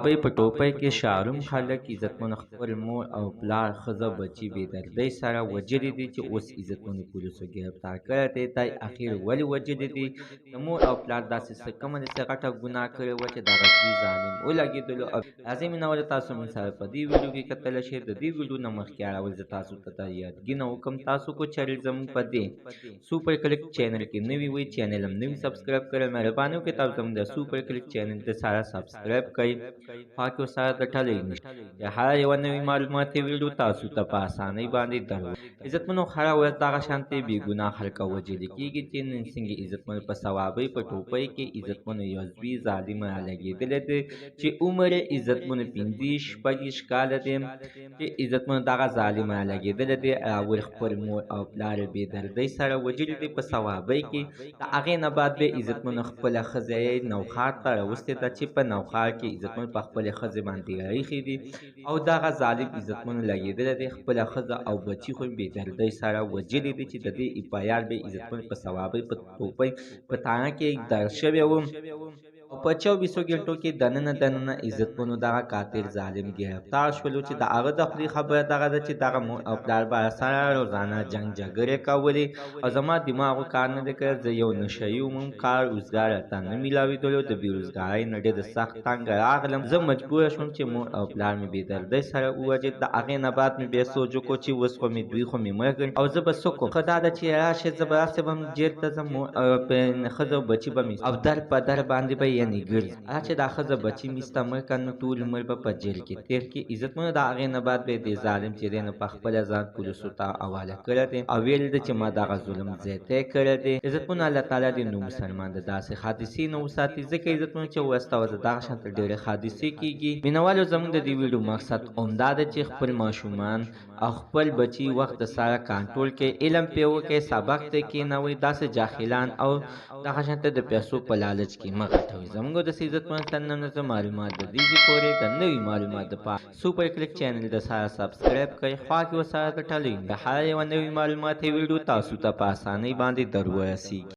صوابۍ په ټوپۍ کې شاروم خلک عزتمنو خپل مور او پلار ښځه بچي بې دردۍ سره وژلي دي چې اوس عزتمنو پولیسو ګرفتار کړی دی. دی اخر ولې وژلي دي؟ د مور او پلار داسې څه کومه داسې غټه ګناه کړې وه چې دغه زوی ظالم ولګېدلو. او راځئ مینهوالو تاسو موږ سره په دې ویډیو کې کتلی شئ. د دې ویډیو نه مخکې اړول زه تاسو ته دا یادګینه وکړم تاسو کو چینل زموږ په دې سوپر کلیک چینل کې نوي وئ چینل هم نوي سبسکرایب کړئ. مهرباني وکړئ تاسو زموږ د سوپر کلیک چینل د سره سبسکرایب کړئ خوا کې ورسره ګټلی نشته چې هره یوه نوې معلوماتي ویډیو تاسو ته په اسانۍ باندې درو. عزتمنو هره ورځ دغه شانتې بې ګناه خلک وژلي کېږي چې نن څنګه عزتمنو په صوابۍ په ټوپۍ کې عزتمنو یو زوی ظالم رالګېدلی دی چې عمر یې عزتمنو 15-16 کاله دی چې عزتمنو دغه ظالم رالګېدلی دی. راول خپل مور او پلار یې بې دردۍ سره وژلي دی په صوابۍ کې. د هغې نه بعد بیا عزتمنو خپله ښځه یې نوښار ته راوستې ده چې په نوښار کې عزتمنو په خپلې ښځې باندې راایښې دي او دغه ظالم عزتمنو لګېدلی دی. خپله ښځه او بچي خو بې دردۍ سره وژلي دي چې د دې اف.آی.آر به عزتمنو په صوابۍ په ټوپۍ په تانه کې درج شوی و او په 24 ګنټو کې دننه عزتمنو دغه قاتل ظالم ګرفتار شولو چې د هغه د خولې خبره دغه ده چې دغه مور او پلار به سره روزانه جنګ جګړې کولې او زما دماغو کار نه دی کړی. زه یو نشهیي وم، کار روزګار راته نه میلاوېدلو، د بېروزګارۍ نه ډېر سخت تنګ راغلم. زه مجبوره شوم چې مور او پلار مې بې دردۍ سره ووژل. د هغې نه بعد مې بیا سوچ وکړو چې اوس خو مې دوی خو مې مړ کړي او زه به څه کوم. ښه دا ده چې راشئ زه به راسې به جیل ته ځم، ښځه او بچي به مې او در په در باندې به یعنې ګرځي. چې دا ښځه بچي مې سته مړ کړه نو ټول عمر به په جیل کې تېر کړي. عزتمنو د هغې نه بعد بیا دې ظالم چې دی نو په خپله ځان پولیسو ته حواله کړی دی او ویل دی چې ما دغه ظلم زیاتی کړی دی. عزتمنو الله تعالی دې نو مسلمان د داسې حادثې نه وساتي، ځکه عزتمنو چې ورځ ورځ دغه شانته ډېرې حادثې کېږي. مینهوالو زموږ د دې ویډیو مقصد همدا دی چې خپل ماشومان او خپل بچي وخت سره کنټرول کړئ، علم پرې وکړئ، سبق ته کښېنوئ، داسې جاهلان او دغه شانته د پیسو په لالچ کې مه غټوئ. زموږ د عزتمنو تننه معلومات د دې پورې د نوي معلومات لپاره سوپر کلیک چینل د سره سبسکرایب کړئ خوا کې ورسره ګټلی د هر یوه نوې معلوماتي ویډیو تاسو ته په اسانۍ باندې در ورسیږي.